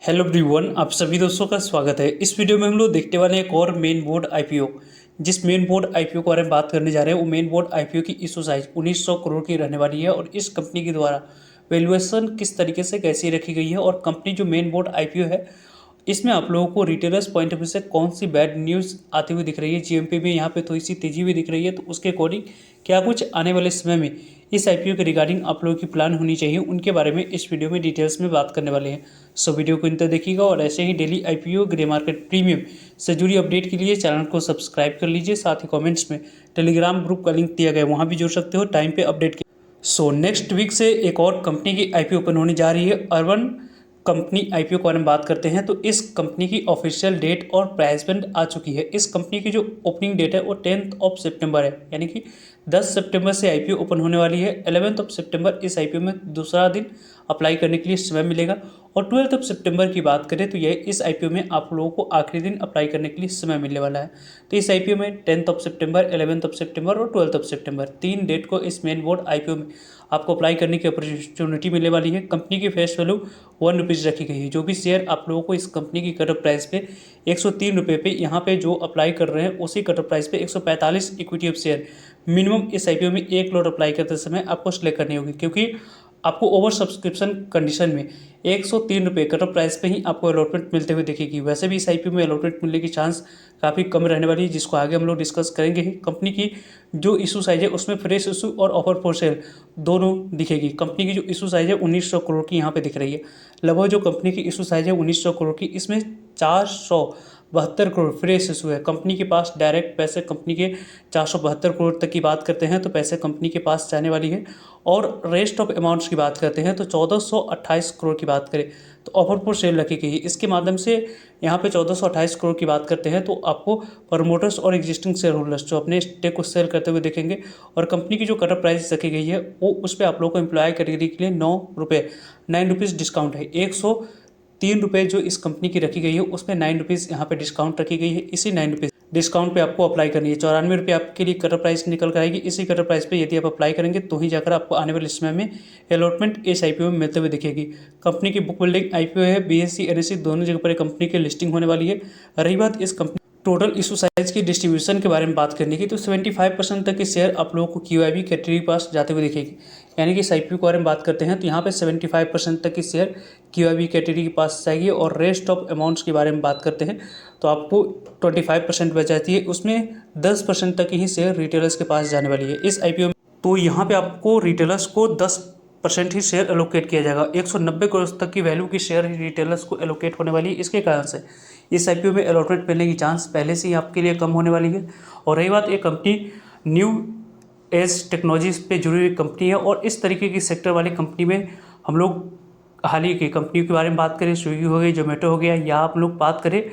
Hello everyone, आप सभी दोस्तों का स्वागत है। इस वीडियो में हम लोग देखने वाले हैं एक और मेन बोर्ड आईपीओ। जिस मेन बोर्ड आईपीओ के बारे में बात करने जा रहे हैं वो मेन बोर्ड आईपीओ की इशू साइज 1900 करोड़ की रहने वाली है। और इस कंपनी के द्वारा वैल्यूएशन किस तरीके से कैसी रखी गई है और कंपनी जो मेन बोर्ड आईपीओ है इसमें आप लोगों को रिटेलर्स पॉइंट ऑफ व्यू से कौन सी बैड न्यूज़ आती हुई दिख रही है। जीएमपी में यहाँ पे थोड़ी सी तेजी भी दिख रही है, तो उसके अकॉर्डिंग क्या कुछ आने वाले समय में इस आईपीओ के रिगार्डिंग आप लोगों की प्लान होनी चाहिए, उनके बारे में इस वीडियो में डिटेल्स में बात करने वाले हैं। सो वीडियो को इंत देखिएगा और ऐसे ही daily IPO grey market premium से जुड़ी अपडेट के लिए चैनल को सब्सक्राइब कर लीजिए। साथ ही कमेंट्स में टेलीग्राम ग्रुप का लिंक दिया गया है, वहाँ भी जुड़ सकते हो टाइम पे अपडेट के। सो नेक्स्ट वीक से एक और कंपनी की आईपीओ ओपन होने जा रही है। अर्बन कंपनी आईपीओ के बारे में बात करते हैं तो इस कंपनी की ऑफिशियल डेट और प्राइस बैंड आ चुकी है। इस कंपनी की जो ओपनिंग डेट है वो 10 सितंबर है, यानी कि 10 सितंबर से आईपीओ ओपन होने वाली है। 11 सितंबर इस आईपीओ में दूसरा दिन अप्लाई करने के लिए समय मिलेगा। और 12 सितंबर की बात करें तो यह इस आईपीओ में आप लोगों को आखिरी दिन अप्लाई करने के लिए समय मिलने वाला है। तो इस आईपीओ में 10 सितंबर, 11 सितंबर और 12 सितंबर 3 डेट को इस मेन बोर्ड आईपीओ में आपको अप्लाई करने की अपॉर्चुनिटी मिलने वाली है। कंपनी की फेस वैल्यू ₹1 रखी गई है। जो भी शेयर आप लोगों को इस कंपनी की कट ऑफ प्राइस पे ₹103 पे यहाँ पे जो अप्लाई कर रहे हैं उसी कट ऑफ प्राइस पे 145 इक्विटी ऑफ शेयर मिनिमम इस आईपीओ में एक लॉट अप्लाई करते समय आपको सिलेक्ट करनी होगी, क्योंकि आपको ओवर सब्सक्रिप्शन कंडीशन में ₹103 कट ऑफ प्राइस पे ही आपको अलॉटमेंट मिलते हुए दिखेगी। वैसे भी इस आईपीओ में अलॉटमेंट मिलने की चांस काफ़ी कम रहने वाली है, जिसको आगे हम लोग डिस्कस करेंगे ही। कंपनी की जो इशू साइज है उसमें फ्रेश इशू और ऑफर फॉर सेल दोनों दिखेगी। कंपनी की जो इशू साइज है 1900 करोड़ की यहाँ पे दिख रही है। लगभग जो कंपनी की इशू साइज है 1900 करोड़ की, इसमें 472 करोड़ फ्रेश इशू है। कंपनी के पास डायरेक्ट पैसे कंपनी के 472 करोड़ तक की बात करते हैं तो पैसे कंपनी के पास जाने वाली है। और रेस्ट ऑफ अमाउंट्स की बात करते हैं तो 1428 करोड़ की बात करें तो ऑफर फॉर सेल रखी गई है। इसके माध्यम से यहाँ पे 1428 करोड़ की बात करते हैं तो आपको प्रमोटर्स और एग्जिस्टिंग शेयर होल्डर्स जो अपने स्टेक को सेल करते हुए देखेंगे। और कंपनी की जो कट ऑफ प्राइस रखी गई है वो उस पर आप लोगों को एम्प्लॉय कैटेगरी के लिए ₹9 डिस्काउंट है। ₹103 जो इस कंपनी की रखी गई है उसमें ₹9 यहाँ पे डिस्काउंट रखी गई है। इसी ₹9 डिस्काउंट पे आपको अप्लाई करनी है। ₹94 आपके लिए कटर प्राइस निकल कर आएगी। इसी कटर प्राइस पे यदि आप अप्लाई करेंगे तो ही जाकर आपको आने वाले समय में अलॉटमेंट इस आईपीओ में मिलते हुए दिखेगी। कंपनी की बुक बिल्डिंग आईपीओ है, बीएसई एनएसई दोनों जगह पर कंपनी की लिस्टिंग होने वाली है। रही बात इस कंपनी टोटल इशू साइज की डिस्ट्रीब्यूशन के बारे में बात करने की तो 75% तक के शेयर आप लोगों को क्यूआईबी कैटेगरी के पास जाते हुए दिखेगी। यानी कि इस आईपीओ के बारे में बात करते हैं तो यहाँ पे 75% तक की शेयर क्यूआईबी कैटेगरी के पास जाएगी। और रेस्ट ऑफ अमाउंट्स के बारे में बात करते हैं तो आपको 25% बच जाती है, उसमें 10% तक ही शेयर रिटेलर्स के पास जाने वाली है इस आईपीओ में। तो यहाँ पे आपको रिटेलर्स को 10% ही शेयर एलोकेट किया जाएगा। 190 करोड़ तक की वैल्यू की शेयर रिटेलर्स को एलोकेट होने वाली है। इसके कारण से इस आईपीओ में अलॉटमेंट मिलने की चांस पहले से ही आपके लिए कम होने वाली है। और रही बात, ये कंपनी न्यू एज टेक्नोलॉजीज पे जुड़ी हुई कंपनी है। और इस तरीके की सेक्टर वाली कंपनी में हम लोग हाल ही की कंपनी के बारे में बात करें, स्विगी हो गई, जोमेटो हो गया, या आप लोग बात करें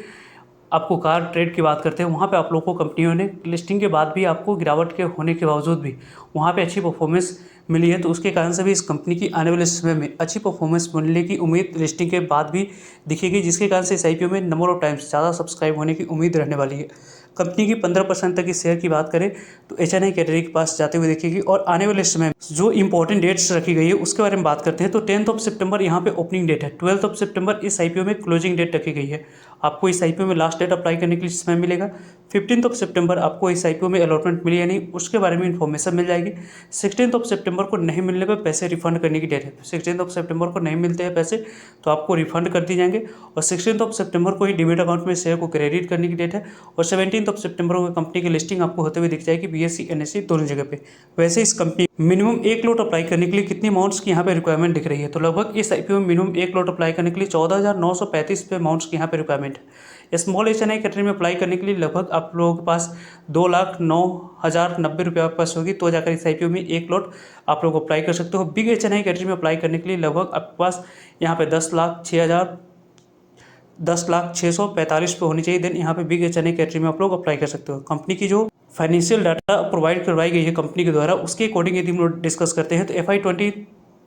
आपको कार ट्रेड की बात करते हैं, वहाँ पे आप लोगों को कंपनियों ने लिस्टिंग के बाद भी आपको गिरावट के होने के बावजूद भी वहाँ पे अच्छी परफॉर्मेंस मिली है। तो उसके कारण से भी इस कंपनी की आने वाले समय में अच्छी परफॉर्मेंस मिलने की उम्मीद लिस्टिंग के बाद भी दिखेगी, जिसके कारण से इस आईपीओ में नंबर ऑफ टाइम्स ज़्यादा सब्सक्राइब होने की उम्मीद रहने वाली है। कंपनी की 15% तक की शेयर की बात करें तो एचएनआई कैटेगरी के पास जाते हुए दिखेगी। और आने वाले समय में जो इंपॉर्टेंट डेट्स रखी गई है उसके बारे में बात करते हैं तो 10 सितंबर यहाँ पे ओपनिंग डेट है। 12 सितंबर इस आईपीओ में क्लोजिंग डेट रखी गई है। आपको इस आईपीओ में लास्ट डेट अप्लाई करने के लिए समय मिलेगा। 15 सितंबर आपको इस आईपीओ में अलॉटमेंट मिली या नहीं उसके बारे में इन्फॉर्मेशन मिल जाएगी। 16 सितंबर को नहीं मिलने पर पैसे रिफंड करने की डेट है। 16 सितंबर को नहीं मिलते हैं पैसे तो आपको रिफंड कर दिए जाएंगे। और 16 सितंबर को ही डिमेट अकाउंट में शेयर को क्रेडिट करने की डेट है। और 17 सितंबर को कंपनी की लिस्टिंग आपको होते हुए दिख जाएगी बीएसई एनएसई दोनों जगह पे। वैसे इस कंपनी मिनिमम एक लॉट अप्लाई करने के लिए कितनी अमाउंट्स की यहाँ पे रिक्वायरमेंट दिख रही है तो लगभग इस आईपीओ में मिनिमम एक लॉट अप्लाई करने के लिए 14,935 पे अमाउंट्स की यहाँ पे रिक्वायरमेंट है। स्मॉल एचएनआई कैटेगरी में अप्लाई करने के लिए लगभग आप लोगों के पास 2,09,090 आपके पास होगी तो जाकर इस आईपीओ में एक लॉट आप लोग अप्लाई कर सकते हो। बिग एचएनआई कैटेगरी में अप्लाई करने के लिए लगभग आपके पास यहाँ पे 10,06,45 पे होनी चाहिए। देन यहाँ पे बिग एचएनआई कैटेगरी में आप लोग अप्लाई कर सकते हो। कंपनी की जो फाइनेंशियल डाटा प्रोवाइड करवाई गई है कंपनी के द्वारा उसके अकॉर्डिंग यदि हम लोग डिस्कस करते हैं तो FY23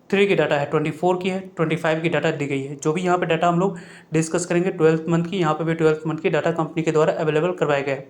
की डाटा है, 24 की है, 25 की डाटा दी गई है। जो भी यहाँ पे डाटा हम लोग डिस्कस करेंगे 12th मंथ की, यहाँ पे भी 12th मंथ की डाटा कंपनी के द्वारा अवेलेबल करवाया गया है।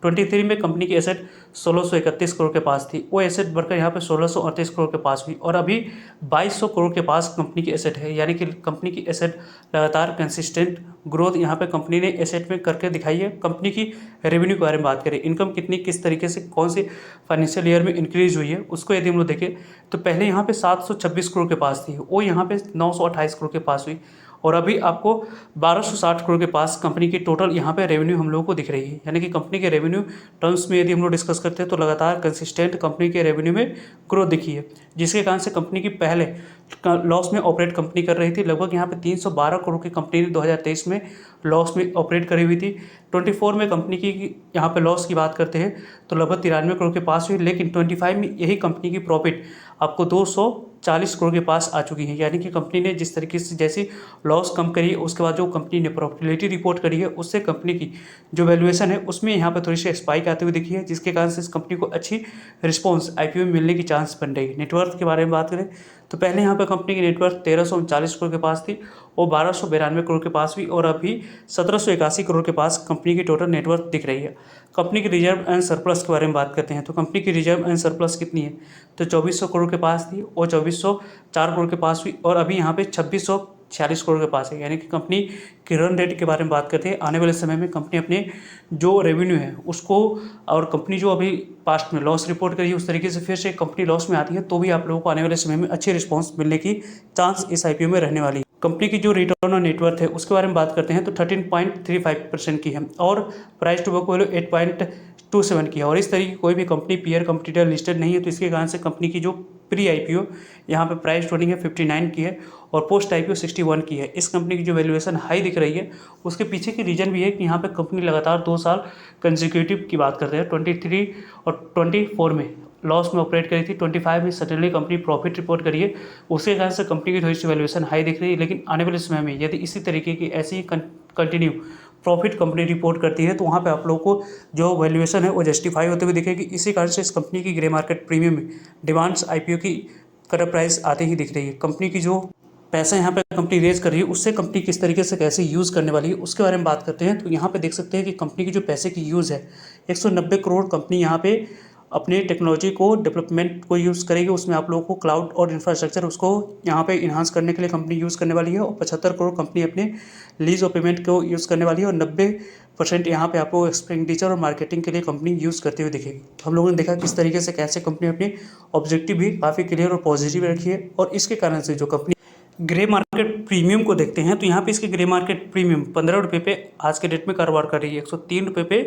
23 में कंपनी की एसेट 1631 करोड़ के पास थी, वो एसेट बढ़कर यहाँ पे 1638 करोड़ के पास हुई और अभी 2200 करोड़ के पास कंपनी की एसेट है। यानी कि कंपनी की एसेट लगातार कंसिस्टेंट ग्रोथ यहाँ पे कंपनी ने एसेट में करके दिखाई है। कंपनी की रेवेन्यू के बारे में बात करें, इनकम कितनी किस तरीके से कौन से फाइनेंशियल ईयर में इंक्रीज हुई है, उसको यदि हम लोग देखें तो पहले यहाँ पे 726 करोड़ के पास थी, वो यहाँ पे 928 करोड़ के पास हुई और अभी आपको 1260 करोड़ के पास कंपनी की टोटल यहाँ पे रेवेन्यू हम लोगों को दिख रही है। यानी कि कंपनी के रेवेन्यू टर्म्स में यदि हम लोग डिस्कस करते हैं तो लगातार कंसिस्टेंट कंपनी के रेवेन्यू में ग्रोथ दिखी है, जिसके कारण से कंपनी की पहले लॉस में ऑपरेट कंपनी कर रही थी। लगभग यहाँ पे 312 करोड़ की कंपनी ने 2023 में लॉस में ऑपरेट करी हुई थी। 24 में कंपनी की यहाँ पे लॉस की बात करते हैं तो लगभग 93 करोड़ के पास हुई, लेकिन 25 में यही कंपनी की प्रॉफिट आपको 240 करोड़ के पास आ चुकी है। यानी कि कंपनी ने जिस तरीके से जैसी लॉस कम करी है उसके बाद जो कंपनी ने प्रॉफिटेबिलिटी रिपोर्ट करी है उससे कंपनी की जो वैल्यूएशन है उसमें यहाँ पे थोड़ी सी स्पाइक आते हुए दिखी है, जिसके कारण से इस कंपनी को अच्छी रिस्पॉन्स आईपीओ में मिलने की चांस बन रही है। नेटवर्थ के बारे में बात करें तो पहले यहाँ पे कंपनी की नेटवर्थ 1339 करोड़ के पास थी, वो 1292 करोड़ के पास हुई और अभी 1781 करोड़ के पास कंपनी की टोटल नेटवर्थ दिख रही है। कंपनी की रिजर्व एंड सरप्लस के बारे में बात करते हैं तो कंपनी की रिजर्व एंड सरप्लस कितनी है तो 2400 करोड़ के पास थी, वो 2404 करोड़ के पास हुई और अभी यहाँ पे 2646 करोड़ के पास है। यानी कि कंपनी की रन रेट के बारे में बात करते हैं, आने वाले समय में कंपनी अपने जो रेवेन्यू है उसको और कंपनी जो अभी पास्ट में लॉस रिपोर्ट करी है उस तरीके से फिर से कंपनी लॉस में आती है तो भी आप लोगों को आने वाले समय में अच्छी रिस्पॉन्स मिलने की चांस इस आईपीओ में रहने वाली है। कंपनी की जो रिटर्न ऑन नेटवर्थ है उसके बारे में बात करते हैं तो 13.35% की है और प्राइस टू बुक वैल्यू 8.27 की है और इस तरीके की कोई भी कंपनी पीयर कंपटीटर लिस्टेड नहीं है, तो इसके कारण से कंपनी की जो प्री आईपीओ यहाँ पे प्राइस टर्निंग है 59 की है और पोस्ट आईपीओ 61 की है। इस कंपनी की जो वैल्यूएशन हाई दिख रही है उसके पीछे की रीजन भी है कि यहाँ पे कंपनी लगातार 2 साल कंसेक्यूटिव की बात करते हैं 23 और 24 में लॉस में ऑपरेट करी थी, 25 में सडनली कंपनी प्रॉफिट रिपोर्ट करी है, उसके कारण से कंपनी की थोड़ी सी वैल्यूएशन हाई दिख रही है। लेकिन आने वाले समय में यदि इसी तरीके की ऐसी कंटिन्यू प्रॉफिट कंपनी रिपोर्ट करती है तो वहाँ पे आप लोगों को जो वैल्यूएशन है वो जस्टिफाई होते हुए दिखेगी। इसी कारण से इस कंपनी की ग्रे मार्केट प्रीमियम में डिमांड्स आईपीओ की करंट प्राइस आते ही दिख रही है। कंपनी की जो पैसा यहाँ पे कंपनी रेज कर रही है उससे कंपनी किस तरीके से कैसे यूज़ करने वाली है उसके बारे में बात करते हैं तो यहाँ पे देख सकते हैं कि कंपनी की जो पैसे की यूज़ है 190 करोड़ कंपनी यहाँ पे अपने टेक्नोलॉजी को डेवलपमेंट को यूज़ करेगी। उसमें आप लोगों को क्लाउड और इंफ्रास्ट्रक्चर उसको यहाँ पे इन्हांस करने के लिए कंपनी यूज़ करने वाली है और 75 करोड़ कंपनी अपने लीज और पेमेंट को यूज़ करने वाली है और 90% यहाँ पे आपको एक्सपेंडिचर और मार्केटिंग के लिए कंपनी यूज़ करते हुए दिखेगी। तो हम लोगों ने देखा किस तरीके से कैसे कंपनी अपनी ऑब्जेक्टिव भी काफ़ी क्लियर और पॉजिटिव रखी है और इसके कारण से जो कंपनी ग्रे मार्केट प्रीमियम को देखते हैं तो यहाँ पे इसकी ग्रे मार्केट प्रीमियम 15 रुपये पे आज के डेट में कारोबार कर रही है। 103 रुपये पे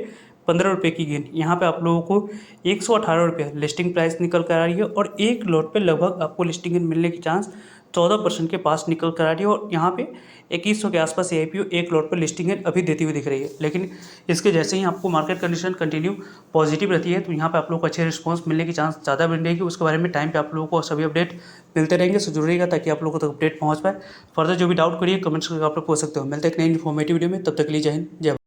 15 रुपये की गेन। यहाँ पे आप लोगों को 118 रुपये लिस्टिंग प्राइस निकल कर आ रही है और एक लॉट पे लगभग आपको लिस्टिंग गेन मिलने की चांस 14% के पास निकल कर आ रही है और यहाँ पे 2100 के आसपास ये आईपीओ एक लॉट पर लिस्टिंग गेन अभी देती हुई दिख रही है। लेकिन इसके जैसे ही आपको मार्केट कंडीशन कंटिन्यू पॉजिटिव रहती है तो यहाँ पे आप लोगों को अच्छे रिस्पॉन्स मिलने की चांस ज़्यादा बन रहेगी। उसके बारे में टाइम पे आप लोगों को सभी अपडेट मिलते रहेंगे, सो जरूरी रहेगा ताकि आप लोगों को तक अपडेट पहुँच पाए। फर्दर जो भी डाउट करिए कमेंट्स करके आप लोग पूछ सकते हो। मिलते हैं एक नई इन्फॉर्मेटिव वीडियो में, तब तक के लिए जय हिंद जय भारत।